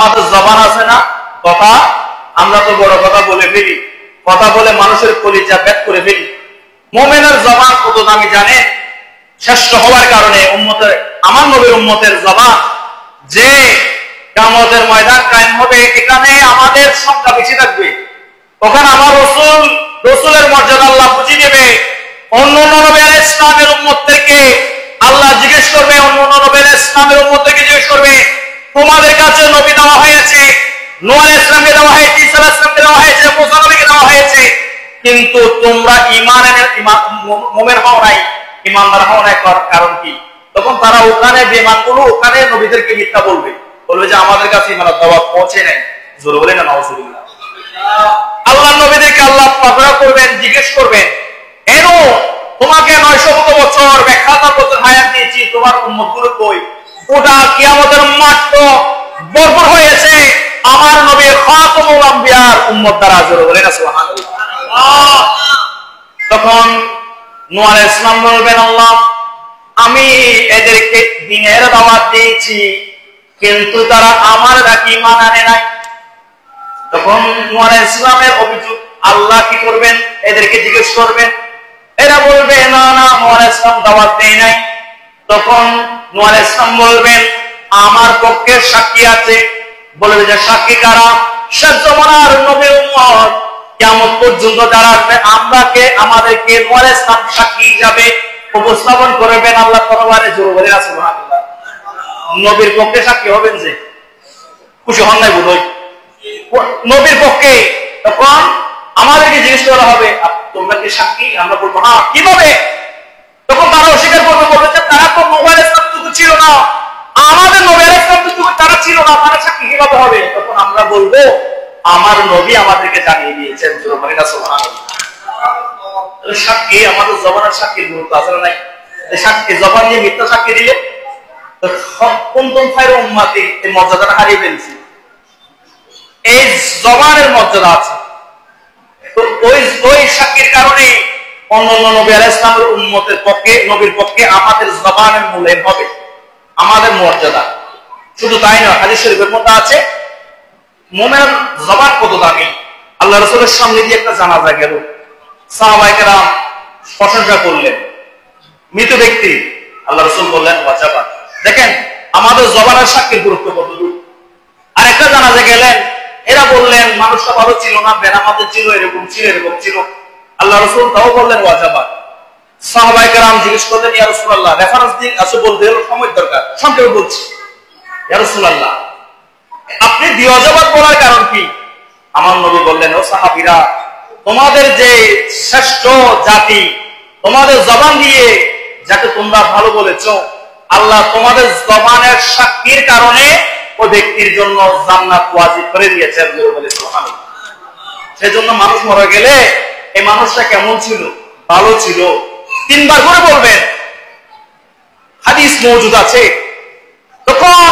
আমাদের জবান আছে না, কথা, আমরা তো বড় কথা বলে ফেলি, কথা বলে মানুষের কলিজা ব্যাক করে ফেলি। মুমিনের জবান কত দামি জানেন? শ্রেষ্ঠ হওয়ার কারণে উম্মতের, আমার নবীর উম্মতের জবান যে কিয়ামতের ময়দান কায়েম হবে, এখানে আমাদের সংখ্যা বেশি থাকবে। ওখানে আমার রসুলের মর্যাদা আল্লাহ বুঝিয়ে দেবে। অন্য নবী আলাইহিস সালামের উম্মতদেরকে আল্লাহ জিজ্ঞেস করবে, অন্য নবী আলাইহিস সালামের উম্মতদেরকে জিজ্ঞেস করবে, তোমাদের কাছে নবী দেওয়া হয়েছে, নূহ আলাইহিস সালামকে দেওয়া হয়েছে, ঈসা আলাইহিস সালামকে দেওয়া হয়েছে, মুসা নবীকে দেওয়া হয়েছে, কিন্তু তোমরা মুমিন হও নাই, ঈমানদার হও নাই, কারণ কি? তখন তারা ওখানে বেঈমানগুলো ওখানে নবীদেরকে মিথ্যা বলবে, বলবে যে আমাদের কাছে ঈমানের দাওয়াত পৌঁছে নাই। জোরে বলেন না নাউজুবিল্লাহ। আল্লাহ নবীদেরকে আল্লাহ পাকড়া করবেন, জিজ্ঞেস করবেন, এর তোমাকে 900 বছর 1000 বছর হায়াত দিয়েছি, তোমার উম্মতগুলো কই? ওটা কিয়ামতের মাঠ তো ভরপুর হয়েছে আমার নবী খাতামুল আম্বিয়ার উম্মত দ্বারা। জোরে বলেন না সুবহানাল্লাহ। তখন নূহ আলাইহিস সালাম বলবেন, আল্লাহ আমি এদেরকে দ্বীনের দাওয়াত দিয়েছি, কিন্তু তারা আমার ডাকে ঈমান আনে নাই। তখন নূহ আলাইহিস সালামের অভিযোগ, আল্লাহ কি করবেন? এদেরকে জিজ্ঞেস করবেন। এরা বলবে না না, নূহ আলাইহিস সালাম দাওয়াত দেয় নাই। তখন নূহ আলাইহিস সালাম বলবেন, আমার পক্ষে সাক্ষী আছে। বলবে যে সাক্ষী কারা? শেষ জামানার নবীর উম্মত, কিয়ামত পর্যন্ত যারা আসবে, আমাদেরকে নূহ আলাইহিস সালাম সাক্ষী হিসাবে উপস্থাপন করবেন আল্লাহ দরবারে। জোরে বলেন সুবহানাল্লাহ। নবীর পক্ষে সাক্ষী হবেন, যে খুশি হন নাই বোধহয় নবীর পক্ষে। তখন আমাদেরকে জিজ্ঞেস করা হবে, তোমরা কি সাক্ষী? আমরা বলবো হ্যাঁ। কিভাবে? তখন তারা অস্বীকার করবে, বলবে যে তারা তো নূহ আলাইহিস সালাম যুগে ছিল না, আমাদের নবী আলাইহিস সালাম যুগে তারা ছিল না, তারা সাক্ষী কিভাবে হবে? তখন আমরা বলবো আমার নবী আমাদেরকে জানিয়ে দিয়েছেন। জোরে বলেন সুবহানাল্লাহ। সাক্ষী, আমাদের জবানের সাক্ষীর গুরুত্ব আছে না নাই? সাক্ষী জবান দিয়ে মিথ্যা সাক্ষী দিলে কুনতুম খায়রা উম্মাতি, এই মর্যাদাটা হারিয়ে ফেলছি। এই জবানের মর্যাদা আছে, তো ওই সাক্ষীর কারণে অন্যান্য নবী আলাইহিস সালামের উম্মতের পক্ষে, নবীর পক্ষে আমাদের জবানের মূল্যায়ন হবে, আমাদের মর্যাদা। শুধু তাই নয়, হাদিস শরীফের মধ্যে আছে মুমিনের জবান কত দামি। আল্লাহ রাসূলের সামনে দিয়ে একটা জানাজা গেল, সাহাবায়ে কেরাম প্রশংসা করলেন মৃত ব্যক্তি। আল্লাহ রাসূল বললেন ওয়াজাবা। দেখেন আমাদের জবানের সাক্ষীর গুরুত্ব কতটুকু। আর একটা জানাজা গেলেন, এরা বললেন মানুষটা ভালো ছিল না, বেনামাজি ছিল, এরকম ছিল, এরকম ছিল। আল্লাহ রাসূল তাও বললেন ওয়াজাবা। সাহাবায়ে কেরাম জিজ্ঞেস করলেন, ইয়া রাসূলুল্লাহ, রেফারেন্স দিন আছে, বলতে হলো সময় দরকার, সংক্ষেপে বলছি। ইয়া রাসূলুল্লাহ, আপনি ওয়াজাবাত বলার কারণ কি? আমার নবী বললেন, ও সাহাবীরা, তোমাদের যে শ্রেষ্ঠ জাতি, তোমাদের জবান দিয়ে যাকে তোমরা ভালো বলেছো, আল্লাহ তোমাদের জবানের সাক্ষীর কারণে ওই ব্যক্তির জন্য জান্নাত ওয়াজিব করে দিয়েছেন। সুবহানাল্লাহ। সেজন্য মানুষ মরে গেলে এই মানুষটা কেমন ছিল? ভালো ছিল, 3 বার করে বলবেন, হাদিস মওজুদ আছে। তখন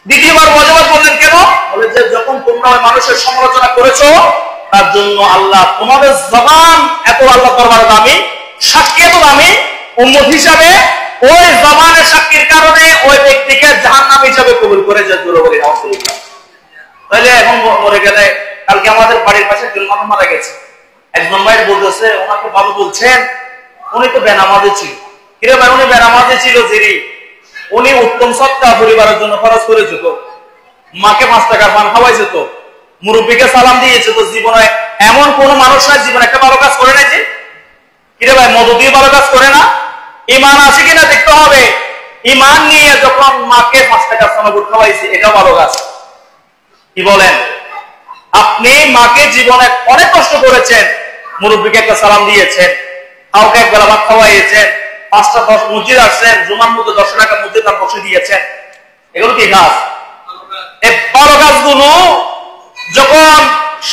দ্বিতীয়বার ওয়াজিবাত বললেন কেন? বলে যে যখন তোমরা ওই মানুষের সমালোচনা করেছো, তার জন্য আল্লাহ তোমাদের জবান এত আল্লাহ দরবারে দামি, সাক্ষী এত দামি, উম্মত হিসাবে ওই জবানের সাক্ষীর কারণে ওই ব্যক্তিকে জাহান্নামী হিসাবে কবুল করে যে। জোরে বলি আলহামদুলিল্লাহ। তাহলে এখন মরে গেলে, কালকে আমাদের বাড়ির পাশে একজন মানুষ মারা গেছে, একজন ভাই বলতেছে ওনাকে ভালো বলছেন, উনি তো বেনামাজি ছিল। কিরে ভাই, উনি বেনামাজি ছিল যিনি, উনি উত্তম সৎকা পরিবারের জন্য খরচ করে যেত, মাকে 5 টাকার পান খাওয়াইছে, তো মুরব্বীকে সালাম দিয়েছে, তো জীবনে এমন কোন মানুষ নাই জীবনে একটা ভালো কাজ করে নাই যে। কিরে ভাই, মদ দিয়ে ভালো কাজ করে না? ঈমান আছে কিনা দেখতে হবে। ঈমান নিয়ে যখন মাকে 5 টাকার সানাবুট খাওয়াইছে, এটা ভালো কাজ। কি বলেন? আপনি মাকে জীবনে অনেক কষ্ট করেছেন, মুরব্বীকে একটা সালাম দিয়েছেন, কাউকে একবেলা ভাত খাওয়াইয়েছেন, 5টা 10 মসজিদ আসছেন, জুমার মধ্যে 10 টাকা মসজিদ দাম বসে দিয়েছেন, এগুলো কি কাজ? এই ভালো কাজগুলো যখন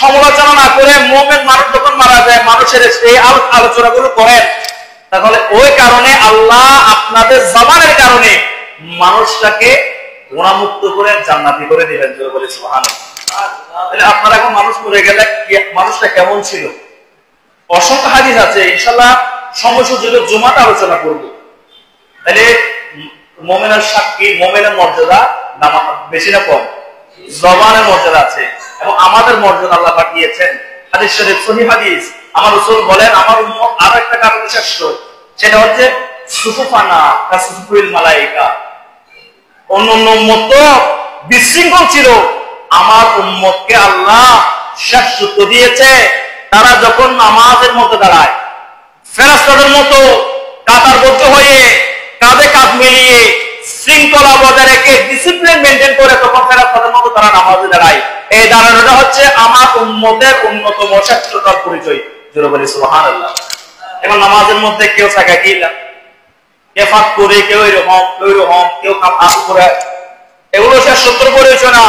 সমালোচনা না করে মুমিন মানুষ যখন মারা যায়, মানুষের এই আলোচনাগুলো করেন, তাহলে ওই কারণে আল্লাহ আপনাদের জবানের কারণে মানুষটাকে গুনাহমুক্ত করে জান্নাতি করে দিবেন। জোরে বলি সুবহানাল্লাহ। তাহলে আপনারা এখন মানুষ মরে গেলে মানুষটা কেমন ছিল? অসংখ্য হাদিস আছে, ইনশাআল্লাহ সময় সুযোগে জুমাতে আলোচনা করব। তাহলে মুমিনের সাক্ষী, মুমিনের মর্যাদা বেশি না কম? জবানের মর্যাদা আছে এবং আমাদের মর্যাদা আল্লাহ পাক দিয়েছেন। হাদিস শরীফ সহিহ হাদিস, আমার রাসূল বলেন আমার উম্মত আরো একটা কারণে শ্রেষ্ঠ, সেটা হচ্ছে সুফুফানা কাসুফুল মালায়েকা। অন্যান্য উম্মত তো বিশৃঙ্খল ছিল, আমার উম্মতকে আল্লাহ শ্রেষ্ঠত্ব দিয়েছে। তারা যখন নামাজের মধ্যে দাঁড়ায় ফেরেশতাদের মতো কাতারবদ্ধ হয়ে কাঁধে কাঁধ মিলিয়ে শৃঙ্খলা বজায় রেখে ডিসিপ্লিন মেনটেন করে তখন ফেরেশতাদের মতো তারা নামাজে দাঁড়ায়। এই দাঁড়ানোটা হচ্ছে আমার উম্মতের অন্যতম শ্রেষ্ঠতার পরিচয়। জোরে বলি সুবহানাল্লাহ। এবং নামাজের মধ্যে কেউ সাকাকি না, কেউ ফাঁক করে, কেউ এরকম কেউ কাপ করে, এগুলো শ্রেষ্ঠত্ব পরিচয় না।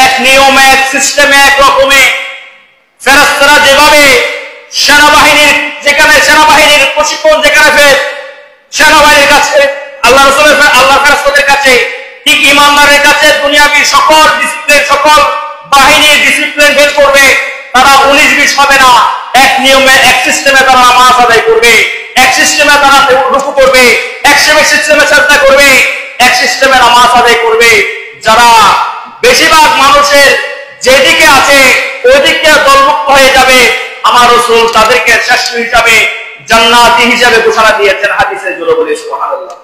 এক নিয়মে, এক সিস্টেমে, এক রকমে ফেরেশতারা যেভাবে সেনাবাহিনীর প্রশিক্ষণ যেখানে সেনাবাহিনীর কাছে আল্লাহ রাসূলের আল্লাহ ফেরেশতাদের কাছে, ঠিক ইমানদারের কাছে দুনিয়াবী সকল ডিসিপ্লিন, সকল বাহিনীর ডিসিপ্লিন বের করবে। তারা 19-20 হবে না, এক নিয়মে, এক সিস্টেমে তারা নামাজ আদায় করবে, এক সিস্টেমে তারা রুকু করবে, এক সিস্টেমে সাজদা করবে, এক সিস্টেমে নামাজ আদায় করবে। যারা বেশিরভাগ মানুষের যেদিকে আছে ওই দিকে দলমুক্ত হয়ে যাবে, আমার রাসূল তাদেরকে শ্রেষ্ঠ হিসাবে জান্নাতি হিসাবে ঘোষণা দিয়েছেন হাদিসে। জোরে বলি সুবহানাল্লাহ।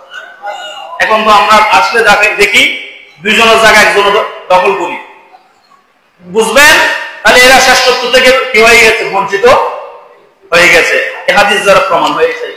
এখন তো আমরা আসলে দেখি দুইজনের জায়গায় একজন দখল করি, বুঝবেন তাহলে এরা শ্রেষ্ঠত্ব থেকে কি হয়ে গেছে, বঞ্চিত হয়ে গেছে। এই হাদিস দ্বারা প্রমাণ হয়ে যায়।